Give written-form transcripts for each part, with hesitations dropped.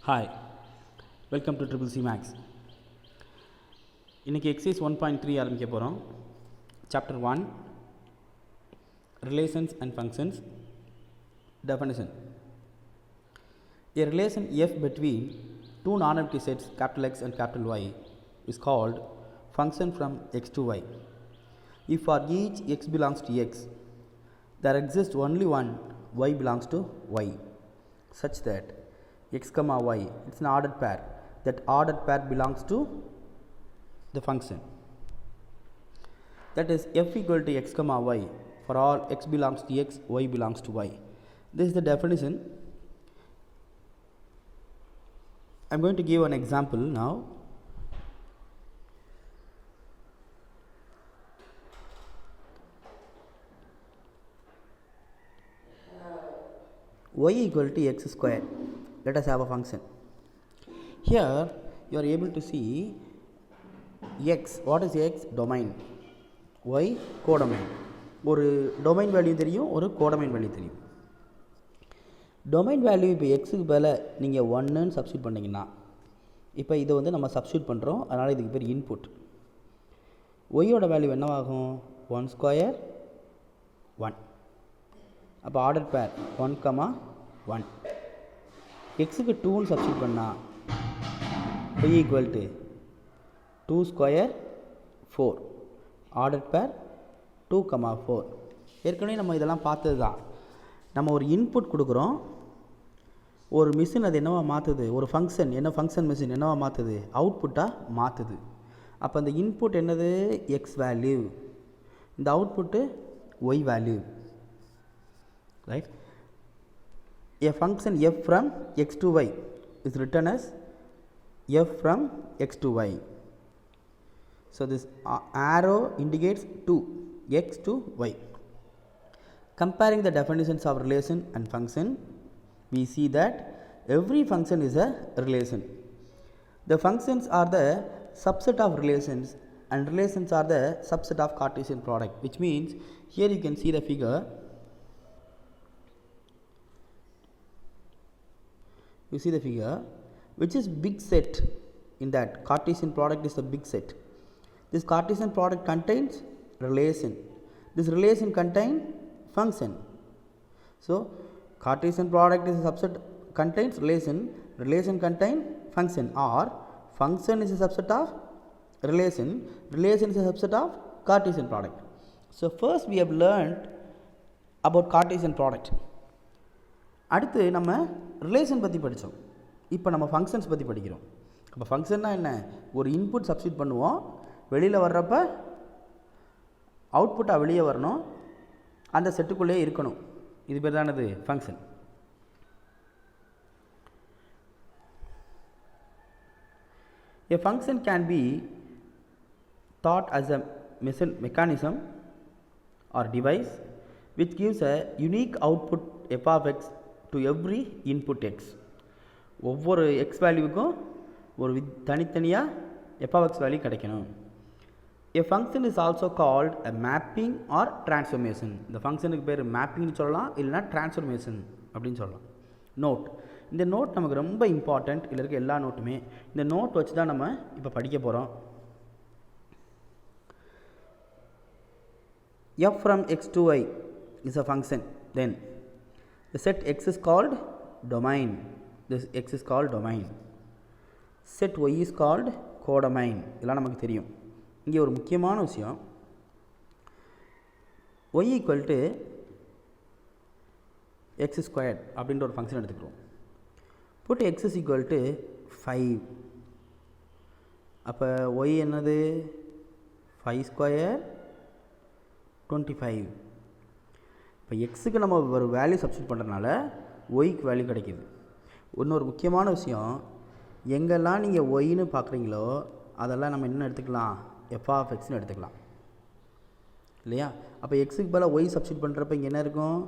Hi, welcome to Triple C Max. இன்னைக்கு exercise 1.3 ஆரம்பிக்க போகிறோம். Chapter 1 relations and functions. Definition. A relation f between two non-empty sets X and Y is called function from x to y. If for each x belongs to x, there exists only one y belongs to y, such that x comma y, it's an ordered pair. That ordered pair belongs to the function. That is f equal to x comma y for all x belongs to x, y belongs to y. This is the definition. I am going to give an example now. Y equal to x square. Let us have a function. Here you are able to see x. What is x? Domain. Y codomain. ஒரு domain value தெரியும், ஒரு codomain value தெரியும். Domain value இப்போ எக்ஸுக்கு மேலே நீங்கள் ஒன்றுன்னு substitute பண்ணிங்கன்னா, இப்போ இதை வந்து நம்ம சப்ஸ்டியூட் பண்ணுறோம், அதனால் இதுக்கு பேர் இன்புட். ஒய்யோட வேல்யூ என்னவாகும்? 1 ஸ்கொயர் 1. அப்போ ஆர்டர் பேர் 1, 1. எக்ஸுக்கு 2ன்னு சப்ஸ்டியூட் பண்ணால் y equal to 2 square 4. Order பேர் 2, 4. ஏற்கனவே நம்ம இதெல்லாம் பார்த்தது தான். நம்ம ஒரு இன்புட் கொடுக்குறோம், ஒரு மிஷின் அது என்னவா மாற்றுது, ஒரு ஃபங்க்ஷன் என்ன ஃபங்க்ஷன் மிஷின் என்னவா மாற்றுது, அவுட்புட்டாக மாற்றுது. அப்போ அந்த இன்புட் என்னது? X value. இந்த output y value. Right? A function f from x to y is written as f from x to y. So this arrow indicates to x to y. Comparing the definitions of relation and function, we see that every function is a relation. The functions are the subset of relations and relations are the subset of Cartesian product, which means here you can see the figure. You see the figure, which is big set. In that Cartesian product is the big set. This Cartesian product contains relation. This relation contains function. So Cartesian product is a subset, contains relation, relation contains function, or function is a subset of relation, relation is a subset of Cartesian product. So first we have learned about Cartesian product. அடுத்து நம்ம relation பற்றி படித்தோம். இப்போ நம்ம functions பற்றி படிக்கிறோம். அப்போ ஃபங்க்ஷன்னா என்ன? ஒரு இன்புட் சப்ஸ்டியூட் பண்ணுவோம், வெளியில் வர்றப்ப அவுட்புட்டாக வெளியே வரணும், அந்த செட்டுக்குள்ளேயே இருக்கணும். இது பேர் தானது function. A function can be thought as a mechanism or device which gives a unique output f of x to every input x. ஒவ்வொரு x வேல்யூவுக்கும் ஒரு தனித்தனியாக f of x வேல்யூ கிடைக்கணும். A function is also called a mapping or transformation. இந்த ஃபங்க்ஷனுக்கு பேர் மேப்பிங்னு சொல்லலாம், இல்லைனா transformation அப்படின்னு சொல்லலாம். நோட். இந்த நோட் நமக்கு ரொம்ப இம்பார்ட்டண்ட். இதில் இருக்க எல்லா நோட்டுமே இந்த நோட் வச்சு தான் நம்ம இப்போ படிக்க போகிறோம். f from x to y is a function. Then the set x is called domain. This x is called domain. Set y is called codomain. இதெல்லாம் நமக்கு தெரியும். இங்கே ஒரு முக்கியமான விஷயம், y equal to x square அப்படின்ற ஒரு ஃபங்க்ஷன் எடுத்துக்கிறோம். Put x is equal to 5. அப்போ y என்னது? 5 ஸ்கொயர் 25. இப்போ எக்ஸுக்கு நம்ம ஒரு வேல்யூ சப்ஸ்டியூட் பண்ணுறதுனால ஒய்க்கு வேல்யூ கிடைக்கிது. இன்னொரு முக்கியமான விஷயம், எங்கெல்லாம் நீங்கள் ஒய்னு பார்க்குறீங்களோ அதெல்லாம் நம்ம என்ன எடுத்துக்கலாம்? எஃப் ஆஃப் எக்ஸ்னு எடுத்துக்கலாம், இல்லையா? அப்போ எக்ஸுக்கு பதிலாக ஒய் சப்ஸ்டியூட் பண்ணுறப்ப இங்கே என்ன இருக்கும்?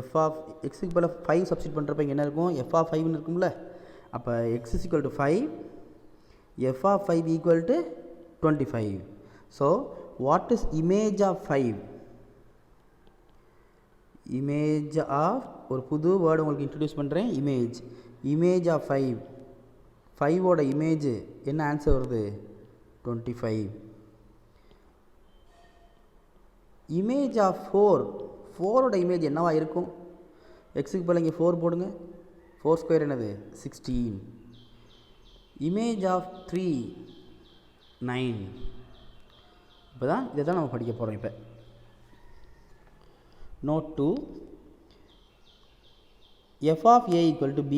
எஃப் ஆஃப் எக்ஸுக்கு பதிலாக 5 சப்ஸ்டியூட் பண்ணுறப்ப இங்கே என்ன இருக்கும்? எஃப் ஆஃப் 5னு இருக்கும்ல. அப்போ x is equal to 5, f of 5 equal to 25. So what is image of 5? Image of ஒரு புது வேர்டு உங்களுக்கு இன்ட்ரடியூஸ் பண்ணுறேன். Image of 5. 5ஓட இமேஜ் என்ன ஆன்சர் வருது? 25. Image of 4. 4ஓட இமேஜ் என்னவா இருக்கும்? எக்ஸுக்கு பதில் இங்கே 4 போடுங்க. 4 ஸ்கொயர் என்னது? 16. Image of 3 9. இப்போ தான் இதை தான் நம்ம படிக்க போகிறோம். இப்போ note 2 f of a equal to b.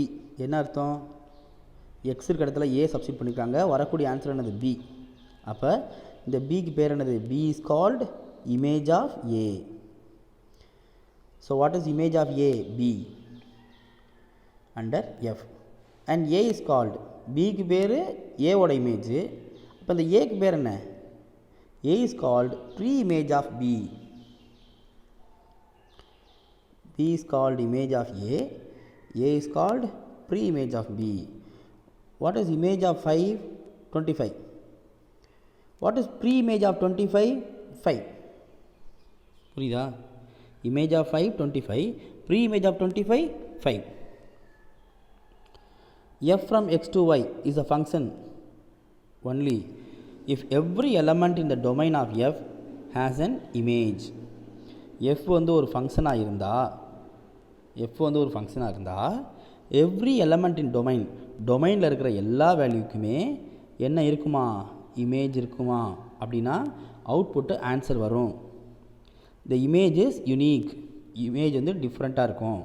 என்ன அர்த்தம்? எக்ஸ் இருக்க இடத்துல ஏ சப்ஸ்டிட் பண்ணியிருக்காங்க. வரக்கூடிய ஆன்சர் என்னது? பி. அப்போ இந்த பிக்கு பேர் என்னது? B is called image of a. So what is image of a? B under f. And a is called, b க்கு பேர் a ஓட இமேஜ். அப்போ இந்த a க்கு பேர் என்ன? a is called pre-image of b. b is called image of a is called pre-image of b. What is image of 5? 25. What is pre-image of 25? 5. புரியுதா? Image of 5 25, preimage of 25 5. f from x to y is a function only if every element in the domain of f has an image. f வந்து ஒரு ஃபங்க்ஷனாக இருந்தால் every element இன் டொமைனில் இருக்கிற எல்லா வேல்யூக்குமே என்ன இருக்குமா? இமேஜ் இருக்குமா? அப்படின்னா அவுட்புட்டு ஆன்சர் வரும். the image is unique. Image வந்து டிஃப்ரெண்ட்டாக இருக்கும்.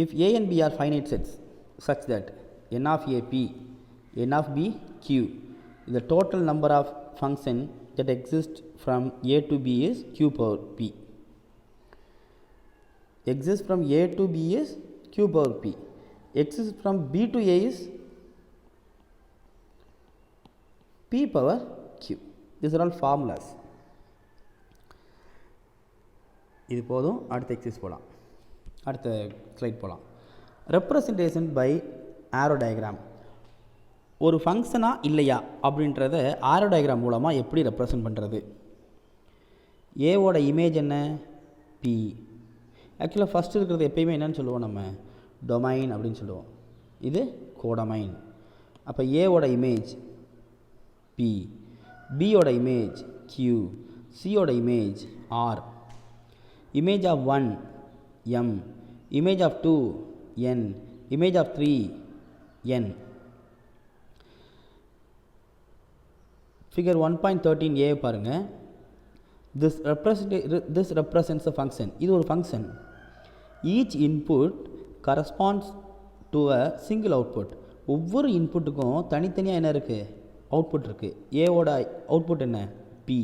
if a and b are finite sets such that n of a p, n of b q, the total number of function that exist from a to b is q power p. Exists from a to b is q power p. Exists from b to a is p power q. These are all formulas. இது போதும். அடுத்த exercise போகலாம். அடுத்த slide போகலாம். Representation by arrow diagram. ஒரு ஃபங்க்ஷனாக இல்லையா அப்படின்றத ஆரோ டயக்ராம் மூலமாக எப்படி ரெப்ரசன்ட் பண்ணுறது? ஏவோட இமேஜ் என்ன? பி. ஆக்சுவலாக ஃபஸ்ட்டு இருக்கிறது எப்பயுமே என்னன்னு சொல்லுவோம்? நம்ம டொமைன் அப்படின்னு சொல்லுவோம். இது கோடமைன். அப்போ ஏவோட இமேஜ் பி, பியோட இமேஜ் q, சியோட image r. Image of 1 m, image of 2 n, image of 3 n. Figure 1.13a பாருங்கள். this represents a function. இது ஒரு function. each input corresponds to a single output. ஒவ்வொரு இன்புட்டுக்கும் தனித்தனியாக என்ன இருக்குது? அவுட்புட் இருக்குது. ஏவோட அவுட்புட் என்ன? பி.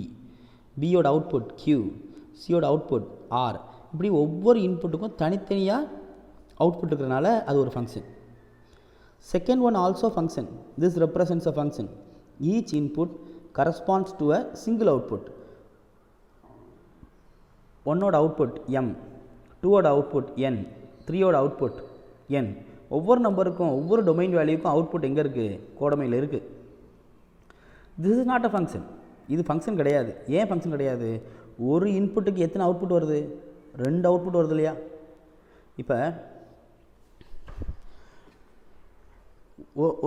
பியோட அவுட்புட் q, சியோட அவுட்புட் r. இப்படி ஒவ்வொரு இன்புட்டுக்கும் தனித்தனியாக அவுட்புட் இருக்கிறனால அது ஒரு function. Second one also function. This represents a function. Each input corresponds to a single output. ஒன்னோட அவுட்புட் m, டூவோட அவுட்புட் n, த்ரீயோட அவுட்புட் n. ஒவ்வொரு நம்பருக்கும் ஒவ்வொரு டொமைன் வேல்யூக்கும் அவுட்புட் எங்கே இருக்குது? கோடமையில் இருக்குது. This is not a function. இது ஃபங்க்ஷன் கிடையாது. ஏன் ஃபங்க்ஷன் கிடையாது? ஒரு இன்புட்டுக்கு எத்தனை அவுட்புட் வருது? 2 அவுட்புட் வருது இல்லையா? இப்போ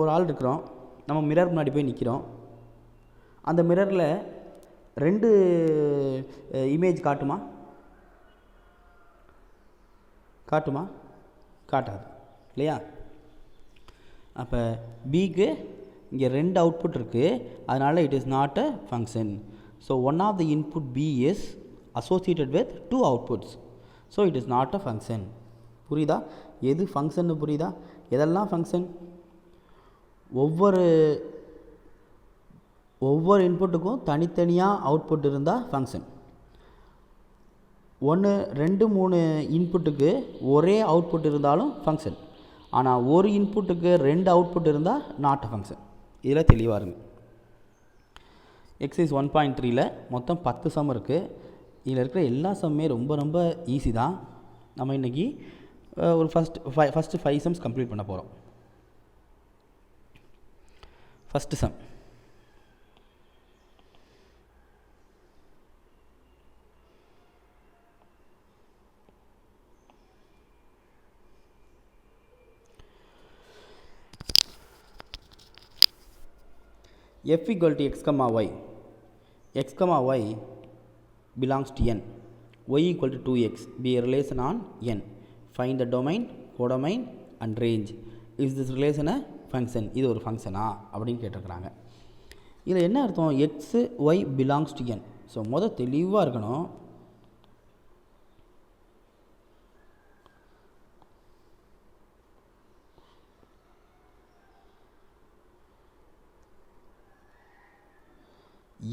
ஒரு ஆள் இருக்கிறோம், நம்ம மிரர் முன்னாடி போய் நிற்கிறோம். அந்த மிரரில் 2 இமேஜ் காட்டுமா? காட்டாது இல்லையா? அப்போ பிக்கு இங்கே 2 அவுட்புட் இருக்குது, அதனால் it is not a function. So one of the input b is associated with 2 outputs. So it is not a function. புரியுதா? எது ஃபங்க்ஷன்னு புரியுதா? எதெல்லாம் ஃபங்க்ஷன்? ஒவ்வொரு இன்புட்டுக்கும் தனித்தனியாக அவுட்புட் இருந்தால் ஃபங்க்ஷன். 1 2 3 இன்புட்டுக்கு ஒரே அவுட்புட் இருந்தாலும் ஃபங்க்ஷன். ஆனால் ஒரு இன்புட்டுக்கு 2 அவுட்புட் இருந்தால் நாட் அ ஃபங்க்ஷன். இதில் தெளிவாக இருங்க. எக்ஸசைஸ் 1.3ல் மொத்தம் 10 சம் இருக்குது. இதில் இருக்கிற எல்லா சம்மே ரொம்ப ரொம்ப ஈஸி தான். நம்ம இன்றைக்கி ஒரு ஃபஸ்ட்டு 5 சம்ஸ் கம்ப்ளீட் பண்ண போகிறோம். First some. f equal to x comma y, x comma y belongs to n, y equal to 2x be a relation on n, find the domain, codomain and range. Is this relation a function? இது ஒரு ஃபங்க்ஷனா அப்படின்னு கேட்டிருக்கிறாங்க. இதில் என்ன அர்த்தம்? X y belongs to n. So மொதல் தெளிவாக இருக்கணும்.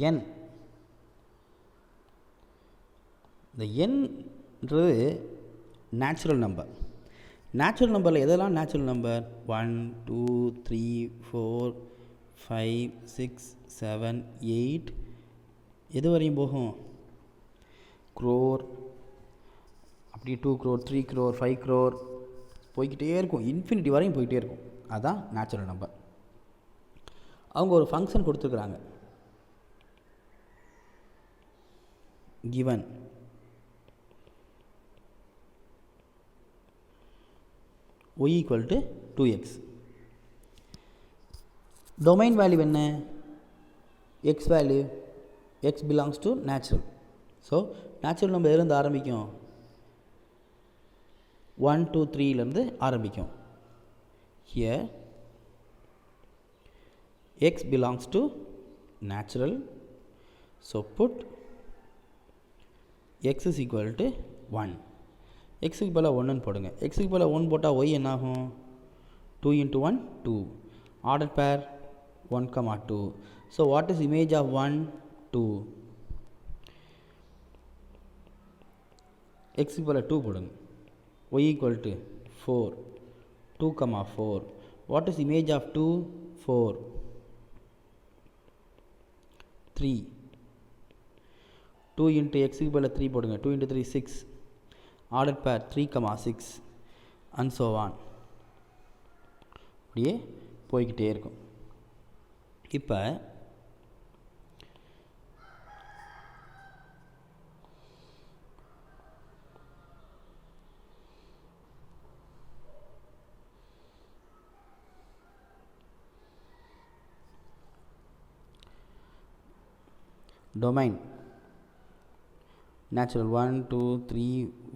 என் இந்த என்ன்றது நேச்சுரல் நம்பர். நேச்சுரல் நம்பரில் எதெல்லாம் நேச்சுரல் நம்பர்? 1 2 3 4 5 6 7 8 எது வரையும் போகும்? க்ரோர், அப்படியே 2 crore 3 crore 5 crore போய்கிட்டே இருக்கும், இன்ஃபினிட்டி வரையும் போய்கிட்டே இருக்கும். அதுதான் நேச்சுரல் நம்பர். அவங்க ஒரு ஃபங்க்ஷன் கொடுத்துருக்குறாங்க. given y equal to 2x. domain value என்ன? x value, x belongs to natural. so natural number எதிலிருந்து ஆரம்பிக்கும்? 1 2 3 இருந்து ஆரம்பிக்கும். here x belongs to natural, so put x is equal to 1. x க்கு பதிலாக 1 போடுங்க. x க்கு பதிலாக 1 போட்டால் y என்ன ஆகும்? 2 into 1 2. ஆர்டர் பேர் 1, 2. so what is image of 1? 2. x க்கு பதிலாக 2 போடுங்க. y equal to 4. 2, 4. what is image of 2? 4. 3. 2 into x க்கு பதிலாக 3 போடுங்க. 2 into 3 6. ஆர்டர் பேர் 3, 6 and so on. அப்படியே போய்கிட்டே இருக்கும். இப்போ domain natural 1 2 3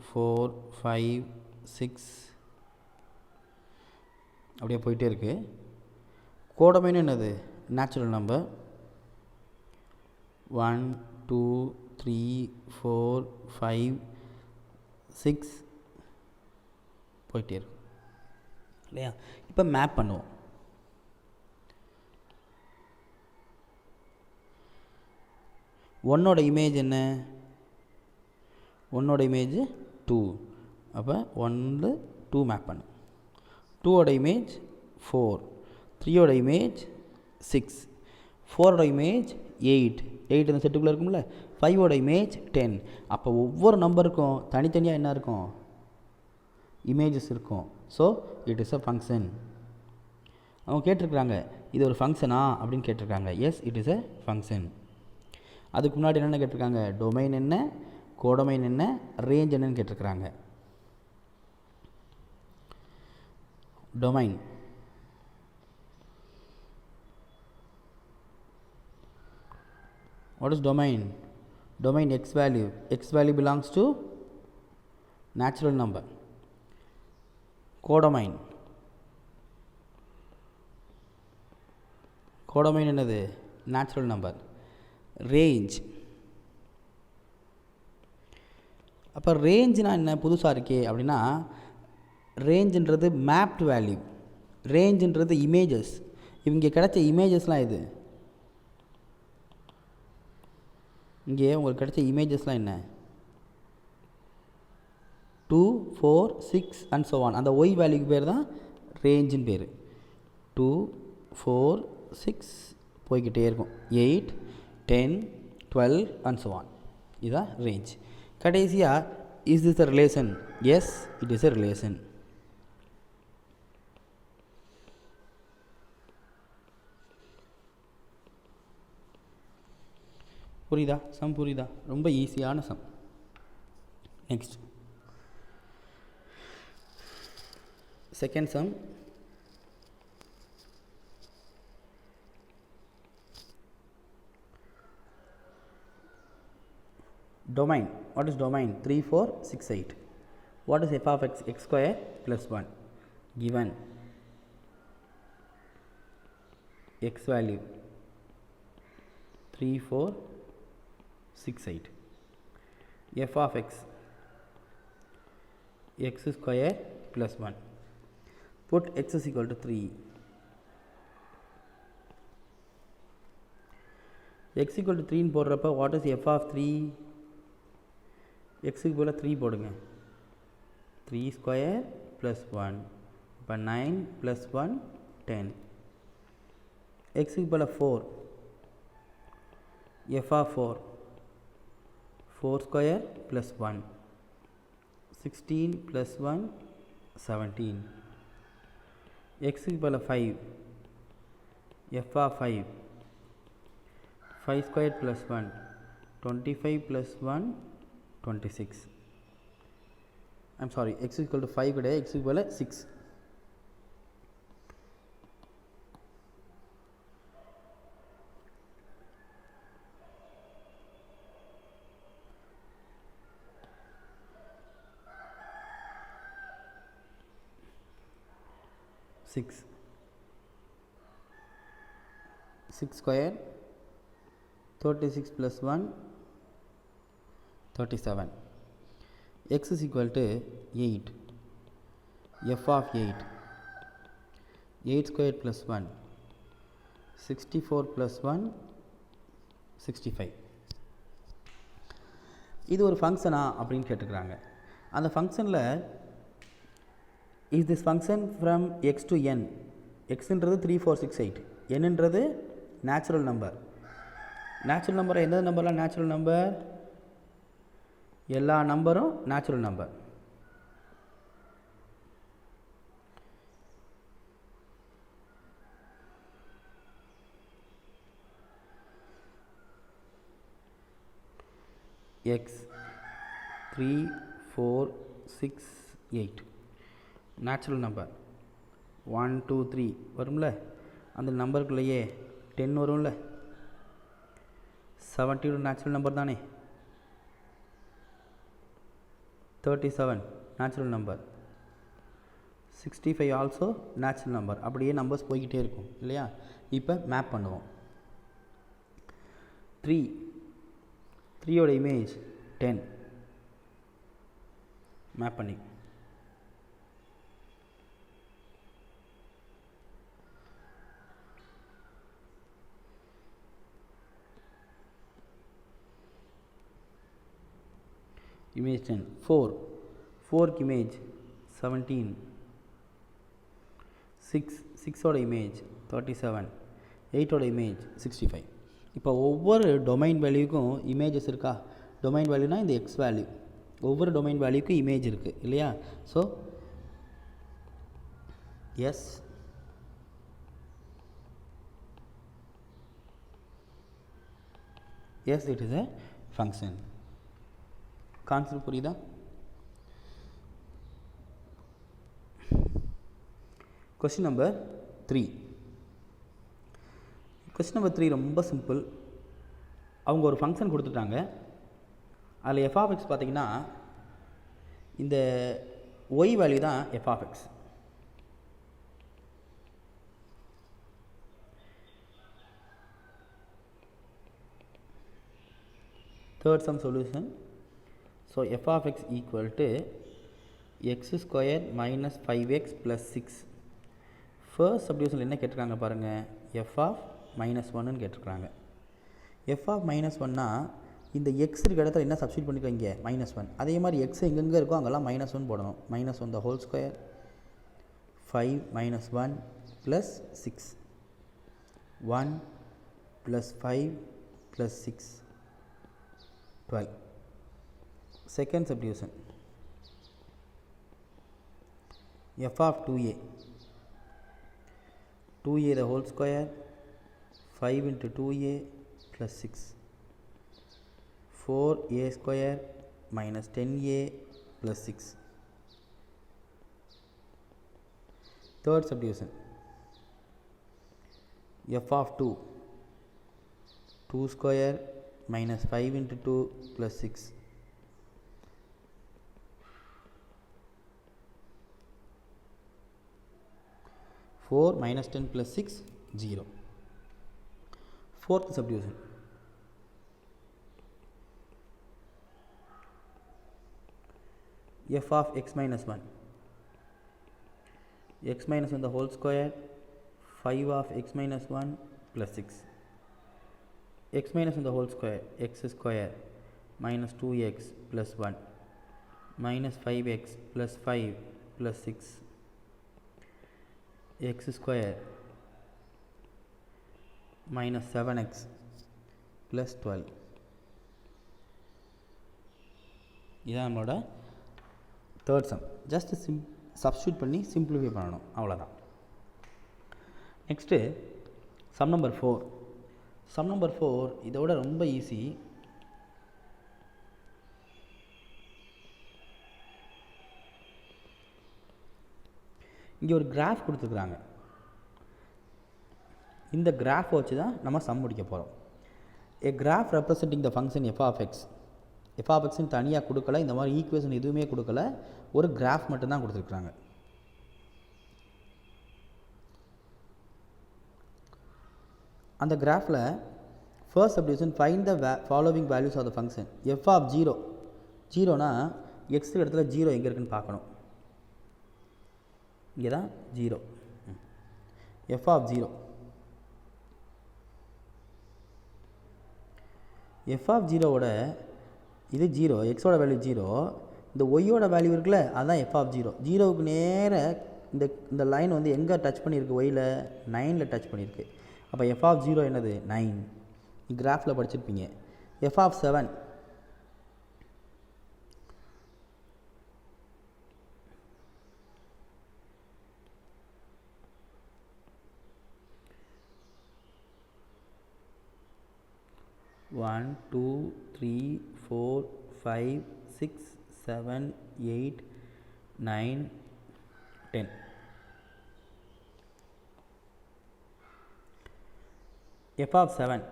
4 5 6 அப்படியே போயிட்டே இருக்கு. கோடமைன் என்னது? நேச்சுரல் நம்பர் 1 2 3 4 5 6 போயிட்டே இருக்கு இல்லையா? இப்போ மேப் பண்ணுவோம். ஒன்னோட இமேஜ் என்ன? ஒன்னோட இமேஜ் 2. அப்போ 1 2 மேப் பண்ணு. 2ஓட இமேஜ் 4, 3ஓட இமேஜ் 6, 4ஓட இமேஜ் 8, 8 இந்த செட்டுக்குள்ளே இருக்கும்ல. 5ஓட இமேஜ் 10. அப்போ ஒவ்வொரு நம்பருக்கும் தனித்தனியாக என்ன இருக்கும்? இமேஜஸ் இருக்கும். So it is a function. அவங்க கேட்டிருக்கிறாங்க இது ஒரு ஃபங்க்ஷனா அப்படின்னு கேட்டிருக்காங்க. Yes, it is a function. அதுக்கு முன்னாடி என்னென்ன கேட்டிருக்காங்க? டொமைன் என்ன, கோடமைன் என்ன, ரேஞ்ச் என்னன்னு கேட்டிருக்கிறாங்க. Domain what is domain? domain x value. x value belongs to natural number. codomain, codomain என்னது? natural number. range, அப்போ ரேஞ்சுனா என்ன? புதுசாக இருக்கே அப்படின்னா, ரேஞ்சுன்றது மேப்டு வேல்யூ, ரேஞ்சுன்றது இமேஜஸ். இவங்க கிடைச்ச இமேஜஸ்லாம் இது. இங்கே உங்களுக்கு கிடைச்ச இமேஜஸ்லாம் என்ன? 2 4 6 அண்ட் ஸோ ஆன். அந்த ஒய் வேல்யூக்கு பேர் தான் ரேஞ்சுன்னு பேர். 2 4 6 போய்கிட்டே இருக்கும். 8 10 12 அண்ட் ஸோ ஆன். இதுதான் ரேஞ்ச். கடைசியாக is this a relation? Yes, it is a relation. புரியுதா? சம் புரியுதா? ரொம்ப ஈஸியான sum. Next second sum. Domain. What is domain? 3, 4, 6, 8. What is f of x? X square plus 1. Given x value 3, 4, 6, 8. F of x square plus 1. Put x is equal to 3. X equal to 3 ன்னு போடுறப்ப what is f of 3? x க்கு போல 3 போடுங்க. 3 square plus 1. இப்போ 9 plus 1 10. x க்கு போல 4. f of 4. 4 square plus 1. 16 plus 1 17. x க்கு போல 5. f of 5. 5 square plus 1. 25 plus 1 26. I'm sorry, x is equal to 5 கிடையாது, x is equal to 6. Six square 36 plus 1 37. X is equal to 8. f of 8. 8 square plus 1 64 plus 1 65. இது ஒரு ஃபங்க்ஷனா அப்படின்னு கேட்டுக்கிறாங்க. அந்த ஃபங்க்ஷனில் is this function from x to n. xன்றது 3 4 6 8. nன்றது நேச்சுரல் நம்பர். நேச்சுரல் நம்பர் எந்த நம்பர்லாம் நேச்சுரல் நம்பர்? எல்லா நம்பரும் natural number. x 3 4 6 8 natural number. 1 2 3 வரும்ல, அந்த நம்பருக்குள்ளேயே 10 வரும்ல. 72 நேச்சுரல் நம்பர் தானே. 37 natural number. 65 also natural number. அப்படியே நம்பர்ஸ் போய்கிட்டே இருக்கும் இல்லையா. இப்போ மேப் பண்ணுவோம். 3யோட இமேஜ் 10. மேப் பண்ணி image 10. 4th image 17. 6 ஓட இமேஜ் 37. 8 ஓட இமேஜ் 65. இப்போ ஒவ்வொரு டொமைன் வேல்யூக்கும் இமேஜஸ் இருக்கா? டொமைன் வேல்யூனா இந்த எக்ஸ் வேல்யூ. ஒவ்வொரு டொமைன் வேல்யூக்கும் இமேஜ் இருக்குது இல்லையா. So as it is a function. Concept புரியுதா? Question number 3. கொஸ்டின் நம்பர் 3 ரொம்ப சிம்பிள். அவங்க ஒரு ஃபங்க்ஷன் கொடுத்துட்டாங்க. அதில் f of x பார்த்தீங்கன்னா இந்த y வேல்யூ தான் f of x. Third sum solution. So f of x equal to x square minus 5x plus 6. First சப்டிவிஷனில் என்ன கேட்டிருக்காங்க பாருங்கள், f of minus 1ன்னு கேட்டிருக்காங்க. f of minus 1னா இந்த எக்ஸ் இருக்க இடத்துல என்ன சப்ஸ்டியூட் பண்ணிக்கோ, இங்கே -1. அதே மாதிரி எக்ஸ் எங்கெங்கே இருக்கோ அங்கெல்லாம் -1 போடணும். -1 the whole square 5 minus 1 plus 6 1 plus 5 plus 6 12. Second subdivision, f of 2a the whole square 5 into 2a plus 6 4a square minus 10a plus 6. Third subdivision, f of 2 square minus 5 into 2 plus 6 4 minus 10 plus 6, 0. Fourth subdivision. F of x minus 1. X minus 1 the whole square, 5 of x minus 1 plus 6. X minus 1 the whole square, x square minus 2x plus 1 minus 5x plus 5 plus 6. X square minus 7x plus 12. இதான் நம்மளோட third sum. Just substitute பண்ணி simplify பண்ணணும், அவ்வளோதான். Next sum number 4. Sum number 4 இதோட ரொம்ப easy. இங்கே ஒரு graph கொடுத்துருக்குறாங்க. இந்த கிராஃப் வச்சு தான் நம்ம சம் முடிக்க போகிறோம். A graph representing the function f of x. F of எக்ஸ்னு தனியாக கொடுக்கல, இந்த மாதிரி ஈக்குவேஷன் எதுவுமே கொடுக்கல, ஒரு கிராஃப் மட்டும்தான் கொடுத்துருக்குறாங்க. அந்த கிராஃபில் first subdivision find the following values of the function f of 0. 0னா எக்ஸ் இடத்துல 0 எங்கே இருக்குன்னு பார்க்கணும். இங்கே தான் 0. F of 0. எஃப் ஆஃப் 0வோட இது 0, எக்ஸோட வேல்யூ 0, இந்த ஒய்யோட வேல்யூ இருக்குல்ல, அதுதான் எஃப் ஆஃப் 0. 0வுக்கு நேர இந்த லைன் வந்து எங்கே டச் பண்ணியிருக்கு, ஒய்யில் 9ல் டச் பண்ணியிருக்கு. அப்போ எஃப் ஆஃப் 0 என்னது 9. கிராஃபில் படிச்சிருப்பீங்க. F of 7. One, 2, 3, 4, 5, 6, 7, 8, 9, 10. F of 7.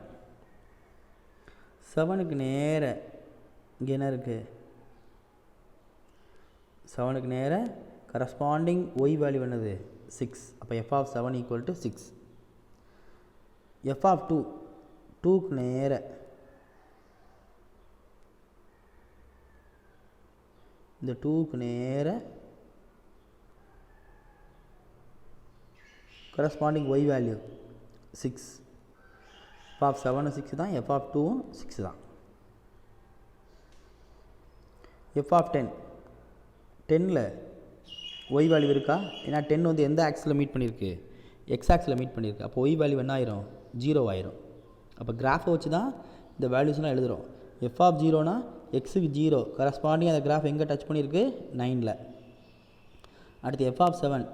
7க்கு நேர இங்கே என்ன இருக்குது, 7க்கு நேர கரஸ்பாண்டிங் ஒய் வேல்யூ என்னது 6. அப்போ f of 7 equal to 6. F of 2. 2க்கு நேர இந்த 2க்கு நேர corresponding y value 6. F of 7 6 தான், எஃப் ஆஃப் 2 6 தான். F of 10. 10ல் ஒய் வேல்யூ இருக்கா? ஏன்னா 10 வந்து எந்த ஆக்ஸில் மீட் பண்ணியிருக்கு, எக்ஸ் ஆக்ஸில் மீட் பண்ணியிருக்கு. அப்போ ஒய் வேல்யூ என்ன ஆயிரும், 0 ஆயிரும். அப்போ கிராஃபை வச்சு தான் இந்த வேல்யூஸ்லாம் எழுதுகிறோம். எஃப் ஆஃப் 0னா எக்ஸுக்கு 0, கரஸ்பாண்டிங் அந்த கிராஃப் எங்கே டச் பண்ணியிருக்கு 9ல். அடுத்து எஃப் ஆஃப் 7.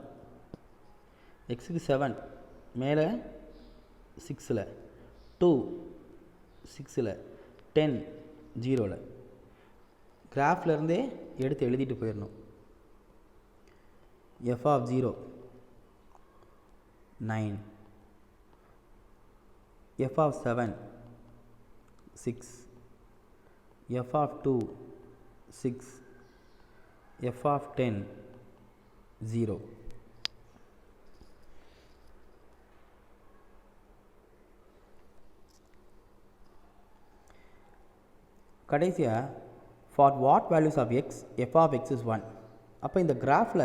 எக்ஸுக்கு 7 மேலே 6ல், 2 6ல், 10 0ல். கிராஃப்லேருந்தே எடுத்து எழுதிட்டு போயிடணும். F of 0 9, f of 7 6, f of 2 6, f of 10 0. கடைசியாக for what values of x f of x is 1. அப்போ இந்த கிராஃபில்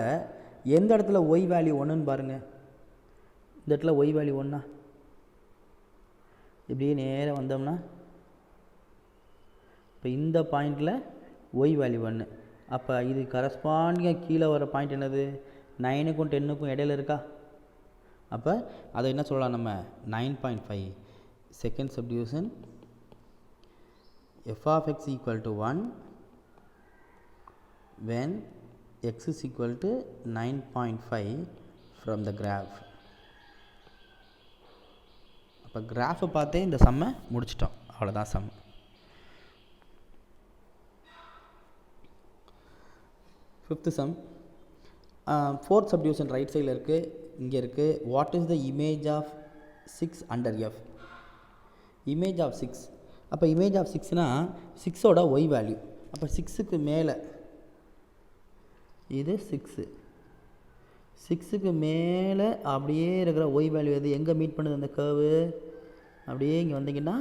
எந்த இடத்துல ஒய் வேல்யூ 1ன்னு பாருங்கள். இந்த இடத்துல ஒய் வேல்யூ 1னா இப்படியே நேராக வந்தோம்னா இப்போ இந்த பாயிண்டில் ஒய் வேல்யூ 1. அப்போ இது கரஸ்பாண்டிங்காக கீழே வர பாயிண்ட் என்னது, 9க்கும் 10க்கும் இடையில இருக்கா? அப்போ அதை என்ன சொல்லலாம் நம்ம, 9.5. Second subdivision f of x equal to 1 when x is equal to 9.5 from the graph. அப்போ கிராஃபை பார்த்தே இந்த சம்மை முடிச்சிட்டோம், அவ்வளோதான் sum. Fifth sum. Fourth subdivision right சைடில் இருக்குது, இங்கே இருக்குது. What is the image of 6 under f? Image of 6. அப்போ இமேஜ் ஆஃப் 6னா 6ஓட ஒய் வேல்யூ. அப்போ 6க்கு மேலே இது 6, 6க்கு மேலே அப்படியே இருக்கிற ஒய் வேல்யூ எது எங்கே மீட் பண்ணுது அந்த கர்வு? அப்படியே இங்கே வந்தீங்கன்னா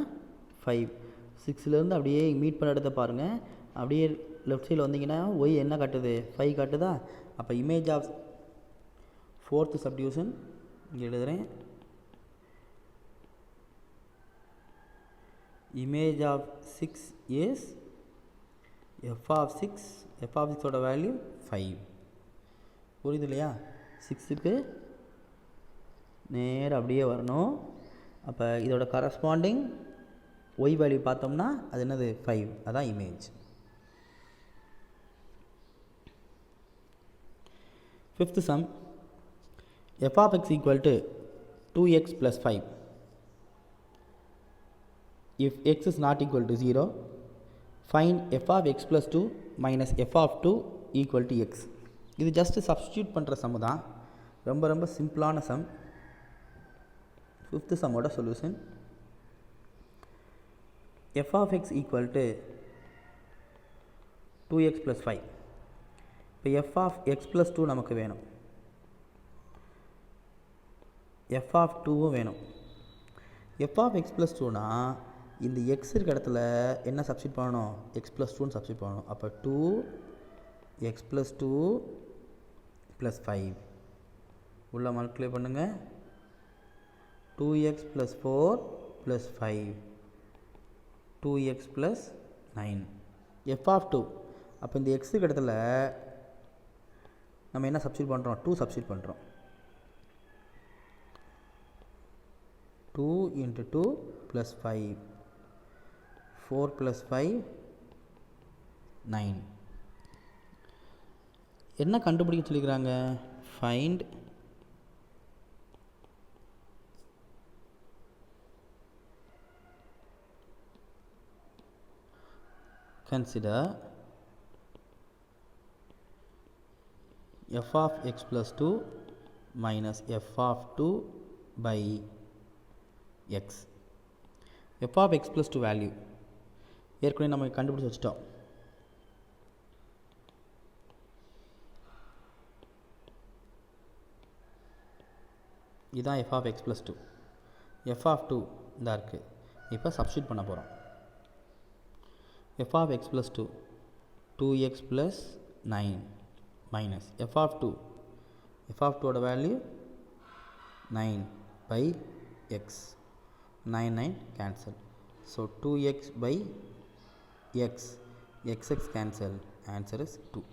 5. 6லேருந்து அப்படியே மீட் பண்ண இடத்த பாருங்கள். அப்படியே லெஃப்ட் சைடில் வந்தீங்கன்னா ஒய் என்ன காட்டுது? 5 காட்டுதா? அப்போ இமேஜ் ஆஃப் 4th சப்டிவிஷன் இங்கே எழுதுகிறேன். Image of 6 is f of 6. f of 6 ஓட வேல்யூ 5. புரியுது இல்லையா? 6க்கு நேராக அப்படியே வரணும். அப்போ இதோட கரஸ்பாண்டிங் ஒய் வேல்யூ பார்த்தோம்னா அது என்னது? 5. அதான் image. 5th sum, f of x equal to 2x plus 5. If x is not equal to 0, find f of x plus 2 minus f of 2 equal to x. இது ஜஸ்ட் சப்ஸ்டியூட் பண்ணுற sum தான். ரொம்ப ரொம்ப சிம்பிளான சம். 5th சம்மோட solution f of x equal to 2x plus 5. இப்போ f of x plus 2 நமக்கு வேணும், f of 2வும் வேணும். f of x plus 2னா இந்த x இருக்க இடத்துல என்ன சப்ஸ்டியூட் பண்ணணும்? x plus 2ன்னு சப்ஸ்டியூட் பண்ணணும். அப்போ 2x plus 2 plus 5 உள்ள மல்டிப்ளை பண்ணுங்கள். 2x plus 4 plus 5 2x plus 9 f of 2. அப்போ இந்த x இடத்துல நம்ம என்ன சப்ஸ்டியூட் பண்ணுறோம்? 2 சப்ஸ்டியூட் பண்ணுறோம். 2 into 2 plus 5 4 plus 5 9. என்ன கண்டுபிடிக்க சொல்லிக்கிறாங்க? Find consider f of x plus 2 minus f of 2 by x. f of x plus 2 value ஏற்கனவே நம்ம கண்டுபிடிச்சு வச்சிட்டோம். இதுதான் f of x plus 2. f of 2 இதாக இருக்குது. இப்போ சப்ஸ்டியூட் பண்ண போகிறோம். f of x plus 2 2x plus 9 minus f of 2. f of 2 ஓட value 9 by x. 9 9 cancel. So 2x by x. x cancel. Answer is 2.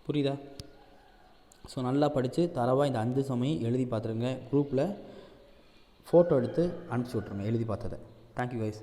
புரியுதா? ஸோ நல்லா படித்து தரவாக இந்த 5 சமையும் எழுதி பார்த்துருங்க. குரூப்பில் ஃபோட்டோ எடுத்து அனுப்பிச்சி விட்ருங்க எழுதி பார்த்ததை. Thank you guys.